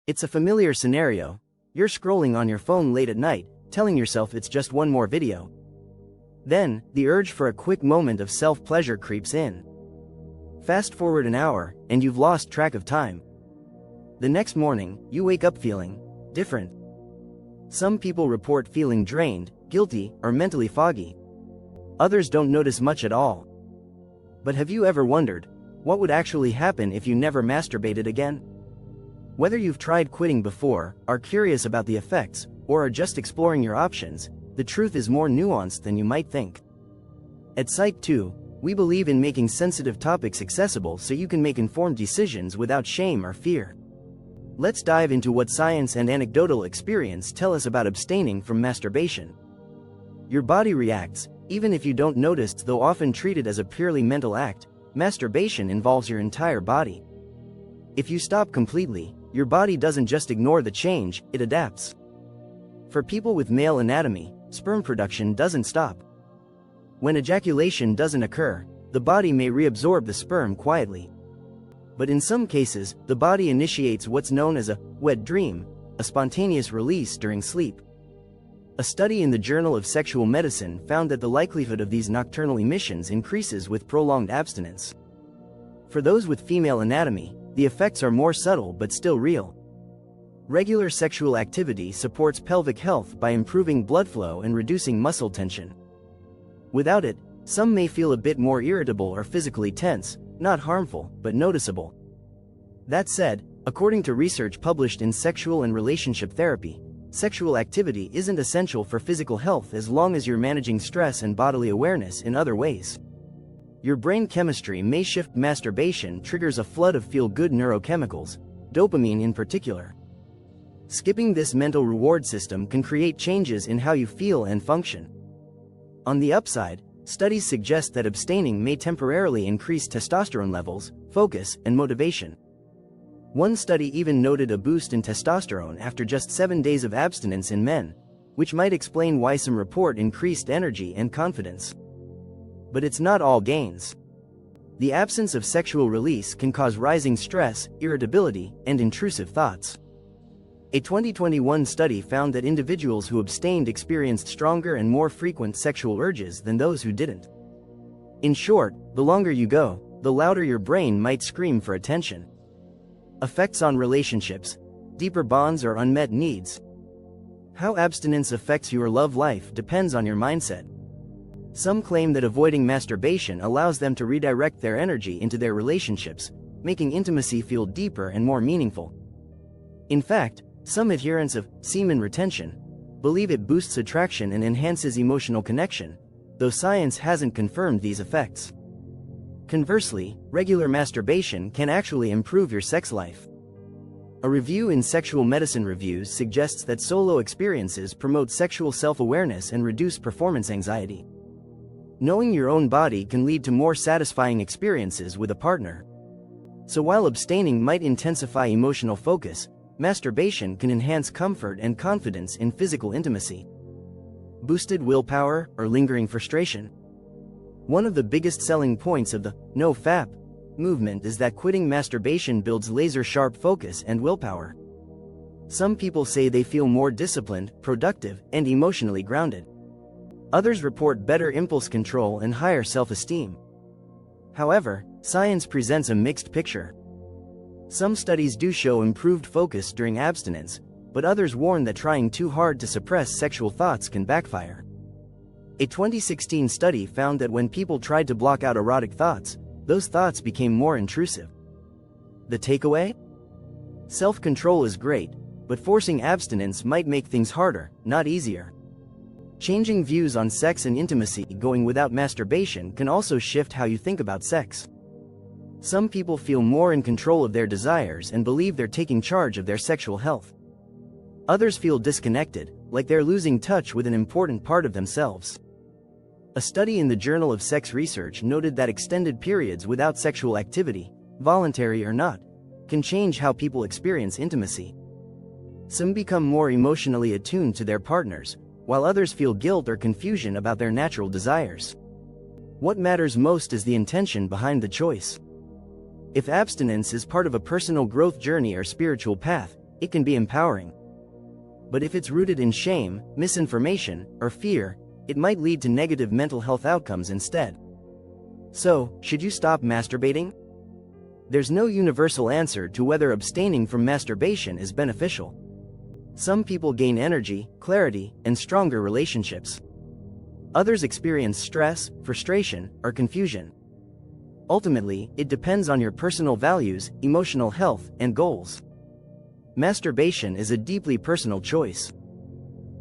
It's a familiar scenario. You're scrolling on your phone late at night, telling yourself it's just one more video. Then, the urge for a quick moment of self-pleasure creeps in. Fast forward an hour, and you've lost track of time. The next morning, you wake up feeling different. Some people report feeling drained, guilty, or mentally foggy. Others don't notice much at all. But have you ever wondered, what would actually happen if you never masturbated again? Whether you've tried quitting before, are curious about the effects, or are just exploring your options, the truth is more nuanced than you might think. At Psych 2, we believe in making sensitive topics accessible so you can make informed decisions without shame or fear. Let's dive into what science and anecdotal experience tell us about abstaining from masturbation. Your body reacts, even if you don't notice. Though often treated as a purely mental act, masturbation involves your entire body. If you stop completely, your body doesn't just ignore the change, it adapts. For people with male anatomy, sperm production doesn't stop. When ejaculation doesn't occur, the body may reabsorb the sperm quietly. But in some cases, the body initiates what's known as a wet dream, a spontaneous release during sleep. A study in the Journal of Sexual Medicine found that the likelihood of these nocturnal emissions increases with prolonged abstinence. For those with female anatomy, the effects are more subtle but still real. Regular sexual activity supports pelvic health by improving blood flow and reducing muscle tension. Without it, some may feel a bit more irritable or physically tense, not harmful, but noticeable. That said, according to research published in Sexual and Relationship Therapy, sexual activity isn't essential for physical health as long as you're managing stress and bodily awareness in other ways. Your brain chemistry may shift. Masturbation triggers a flood of feel-good neurochemicals, dopamine in particular. Skipping this mental reward system can create changes in how you feel and function. On the upside, studies suggest that abstaining may temporarily increase testosterone levels, focus, and motivation. One study even noted a boost in testosterone after just 7 days of abstinence in men, which might explain why some report increased energy and confidence. But it's not all gains. The absence of sexual release can cause rising stress, irritability, and intrusive thoughts. A 2021 study found that individuals who abstained experienced stronger and more frequent sexual urges than those who didn't. In short, the longer you go, the louder your brain might scream for attention. Effects on relationships, deeper bonds or unmet needs. How abstinence affects your love life depends on your mindset. Some claim that avoiding masturbation allows them to redirect their energy into their relationships, making intimacy feel deeper and more meaningful. In fact, some adherents of semen retention believe it boosts attraction and enhances emotional connection, though science hasn't confirmed these effects. Conversely, regular masturbation can actually improve your sex life. A review in Sexual Medicine Reviews suggests that solo experiences promote sexual self-awareness and reduce performance anxiety. Knowing your own body can lead to more satisfying experiences with a partner. So while abstaining might intensify emotional focus, masturbation can enhance comfort and confidence in physical intimacy. Boosted willpower or lingering frustration. One of the biggest selling points of the no FAP movement is that quitting masturbation builds laser-sharp focus and willpower. Some people say they feel more disciplined, productive, and emotionally grounded. Others report better impulse control and higher self-esteem. However, science presents a mixed picture. Some studies do show improved focus during abstinence, but others warn that trying too hard to suppress sexual thoughts can backfire. A 2016 study found that when people tried to block out erotic thoughts, those thoughts became more intrusive. The takeaway? Self-control is great, but forcing abstinence might make things harder, not easier. Changing views on sex and intimacy. Going without masturbation can also shift how you think about sex. Some people feel more in control of their desires and believe they're taking charge of their sexual health. Others feel disconnected, like they're losing touch with an important part of themselves. A study in the Journal of Sex Research noted that extended periods without sexual activity, voluntary or not, can change how people experience intimacy. Some become more emotionally attuned to their partners, while others feel guilt or confusion about their natural desires. What matters most is the intention behind the choice. If abstinence is part of a personal growth journey or spiritual path, it can be empowering. But if it's rooted in shame, misinformation, or fear, it might lead to negative mental health outcomes instead. So, should you stop masturbating? There's no universal answer to whether abstaining from masturbation is beneficial. Some people gain energy, clarity, and stronger relationships. Others experience stress, frustration, or confusion. Ultimately, it depends on your personal values, emotional health, and goals. Masturbation is a deeply personal choice.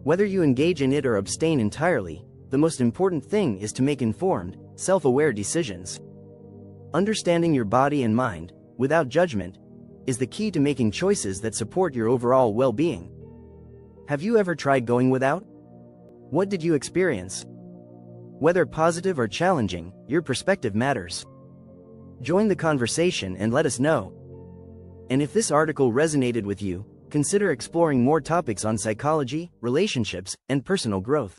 Whether you engage in it or abstain entirely, the most important thing is to make informed, self-aware decisions. Understanding your body and mind, without judgment, is the key to making choices that support your overall well-being. Have you ever tried going without? What did you experience? Whether positive or challenging, your perspective matters. Join the conversation and let us know. And if this article resonated with you, consider exploring more topics on psychology, relationships, and personal growth.